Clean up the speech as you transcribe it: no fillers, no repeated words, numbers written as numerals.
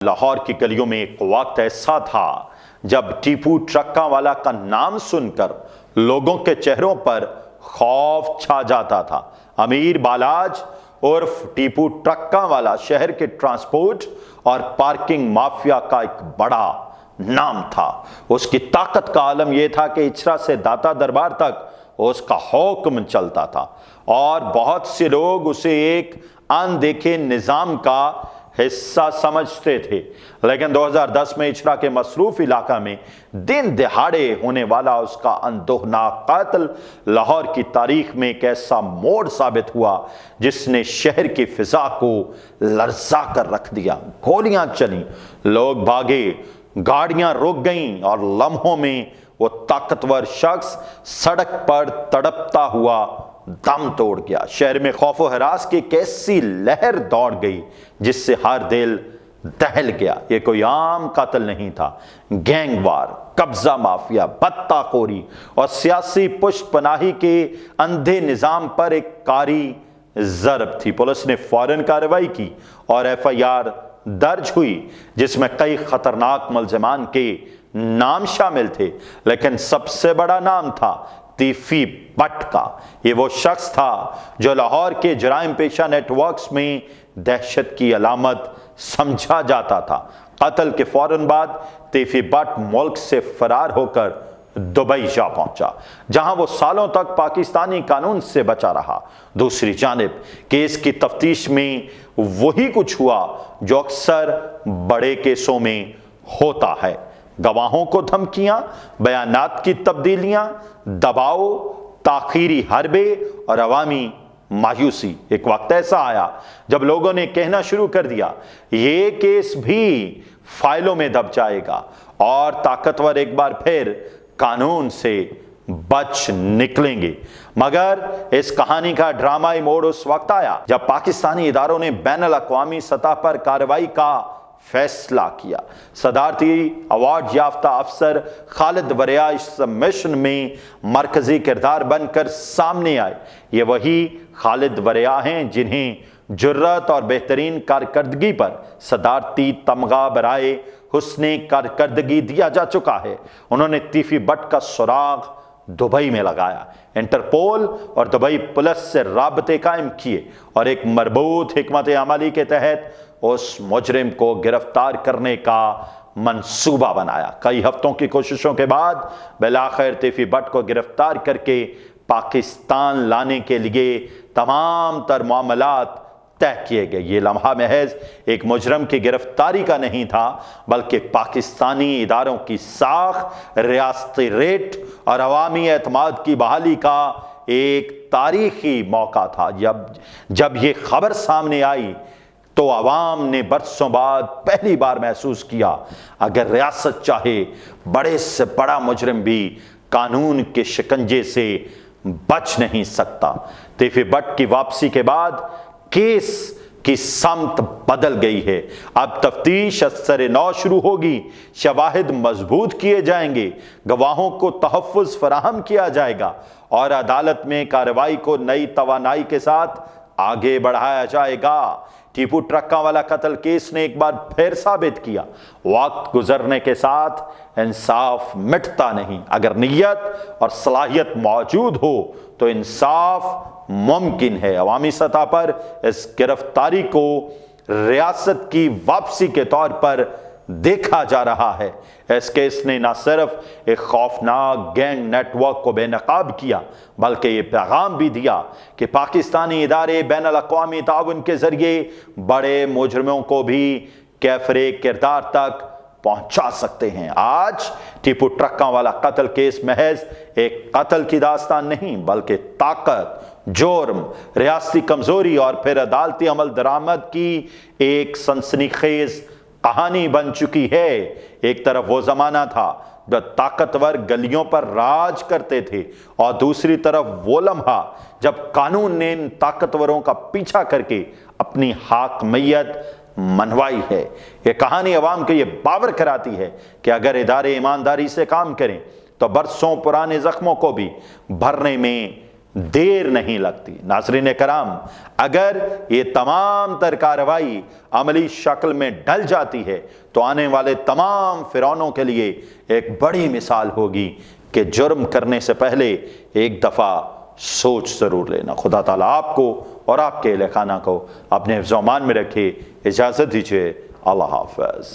لاہور کی گلیوں میں ایک وقت ایسا تھا جب ٹیپو ٹرکا والا کا نام سن کر لوگوں کے چہروں پر خوف چھا جاتا تھا۔ امیر بالاج عرف ٹیپو ٹرکا والا شہر کے ٹرانسپورٹ اور پارکنگ مافیا کا ایک بڑا نام تھا۔ اس کی طاقت کا عالم یہ تھا کہ اچھرا سے داتا دربار تک اس کا حکم چلتا تھا اور بہت سے لوگ اسے ایک اندیکھے نظام کا حصہ سمجھتے تھے، لیکن 2010 میں اچھرا کے مصروف علاقہ میں دن دہاڑے ہونے والا اس کا اندوہناک قتل لاہور کی تاریخ میں ایک ایسا موڑ ثابت ہوا جس نے شہر کی فضا کو لرزا کر رکھ دیا۔ گولیاں چلیں، لوگ بھاگے، گاڑیاں رک گئیں اور لمحوں میں وہ طاقتور شخص سڑک پر تڑپتا ہوا دم توڑ گیا۔ شہر میں خوف و ہراس کی ایک ایسی لہر دوڑ گئی جس سے ہر دل دہل گیا۔ یہ کوئی عام قتل نہیں تھا، گینگ وار، قبضہ مافیا، بتہ خوری اور سیاسی پشت پناہی کے اندھے نظام پر ایک کاری ضرب تھی۔ پولیس نے فوراً کارروائی کی اور ایف آئی آر درج ہوئی جس میں کئی خطرناک ملزمان کے نام شامل تھے، لیکن سب سے بڑا نام تھا تیفی بٹ کا۔ یہ وہ شخص تھا جو لاہور کے جرائم پیشہ نیٹ ورکس میں دہشت کی علامت سمجھا جاتا تھا۔ قتل کے فوراً بعد تیفی بٹ ملک سے فرار ہو کر دبئی جا پہنچا، جہاں وہ سالوں تک پاکستانی قانون سے بچا رہا۔ دوسری جانب کیس کی تفتیش میں وہی کچھ ہوا جو اکثر بڑے کیسوں میں ہوتا ہے۔ گواہوں کو دھمکیاں، بیانات کی تبدیلیاں، دباؤ، تاخیری حربے اور عوامی مایوسی۔ ایک وقت ایسا آیا جب لوگوں نے کہنا شروع کر دیا یہ کیس بھی فائلوں میں دب جائے گا اور طاقتور ایک بار پھر قانون سے بچ نکلیں گے۔ مگر اس کہانی کا ڈرامائی موڑ اس وقت آیا جب پاکستانی اداروں نے بین الاقوامی سطح پر کارروائی کا فیصلہ کیا۔ صدارتی ایوارڈ یافتہ افسر خالد وریا اس مشن میں مرکزی کردار بن کر سامنے آئے۔ یہ وہی خالد وریا ہیں جنہیں جرات اور بہترین کارکردگی پر صدارتی تمغہ برائے حسن کارکردگی دیا جا چکا ہے۔ انہوں نے تیفی بٹ کا سراغ دبئی میں لگایا، انٹرپول اور دبئی پولیس سے رابطے قائم کیے اور ایک مربوط حکمت عملی کے تحت اس مجرم کو گرفتار کرنے کا منصوبہ بنایا۔ کئی ہفتوں کی کوششوں کے بعد بالآخر تیفی بٹ کو گرفتار کر کے پاکستان لانے کے لیے تمام تر معاملات طے کیے گئے۔ یہ لمحہ محض ایک مجرم کی گرفتاری کا نہیں تھا، بلکہ پاکستانی اداروں کی ساخت، ریاستی ریٹ اور عوامی اعتماد کی بحالی کا ایک تاریخی موقع تھا۔ جب یہ خبر سامنے آئی تو عوام نے برسوں بعد پہلی بار محسوس کیا اگر ریاست چاہے بڑے سے بڑا مجرم بھی قانون کے شکنجے سے بچ نہیں سکتا۔ تیفی بٹ کی واپسی کے بعد کیس کی سمت بدل گئی ہے۔ اب تفتیش از سر نو شروع ہوگی، شواہد مضبوط کیے جائیں گے، گواہوں کو تحفظ فراہم کیا جائے گا اور عدالت میں کارروائی کو نئی توانائی کے ساتھ آگے بڑھایا جائے گا۔ ٹیپو ٹرکا والا قتل کیس نے ایک بار پھر ثابت کیا وقت گزرنے کے ساتھ انصاف مٹتا نہیں۔ اگر نیت اور صلاحیت موجود ہو تو انصاف ممکن ہے۔ عوامی سطح پر اس گرفتاری کو ریاست کی واپسی کے طور پر دیکھا جا رہا ہے۔ اس کیس نے نہ صرف ایک خوفناک گینگ نیٹ ورک کو بے نقاب کیا بلکہ یہ پیغام بھی دیا کہ پاکستانی ادارے بین الاقوامی تعاون کے ذریعے بڑے مجرموں کو بھی کیفرے کردار تک پہنچا سکتے ہیں۔ آج ٹیپو ٹرکا والا قتل کیس محض ایک قتل کی داستان نہیں بلکہ طاقت، جرم، ریاستی کمزوری اور پھر عدالتی عمل درآمد کی ایک سنسنی خیز کہانی بن چکی ہے۔ ایک طرف وہ زمانہ تھا جو طاقتور گلیوں پر راج کرتے تھے اور دوسری طرف وہ لمحہ جب قانون نے ان طاقتوروں کا پیچھا کر کے اپنی حاکمیت منوائی ہے۔ یہ کہانی عوام کو یہ باور کراتی ہے کہ اگر ادارے ایمانداری سے کام کریں تو برسوں پرانے زخموں کو بھی بھرنے میں دیر نہیں لگتی۔ ناظرین کرام، اگر یہ تمام تر کارروائی عملی شکل میں ڈل جاتی ہے تو آنے والے تمام فرعونوں کے لیے ایک بڑی مثال ہوگی کہ جرم کرنے سے پہلے ایک دفعہ سوچ ضرور لینا۔ خدا تعالیٰ آپ کو اور آپ کے اہل خانہ کو اپنے حفظ و امان میں رکھے۔ اجازت دیجیے، اللہ حافظ۔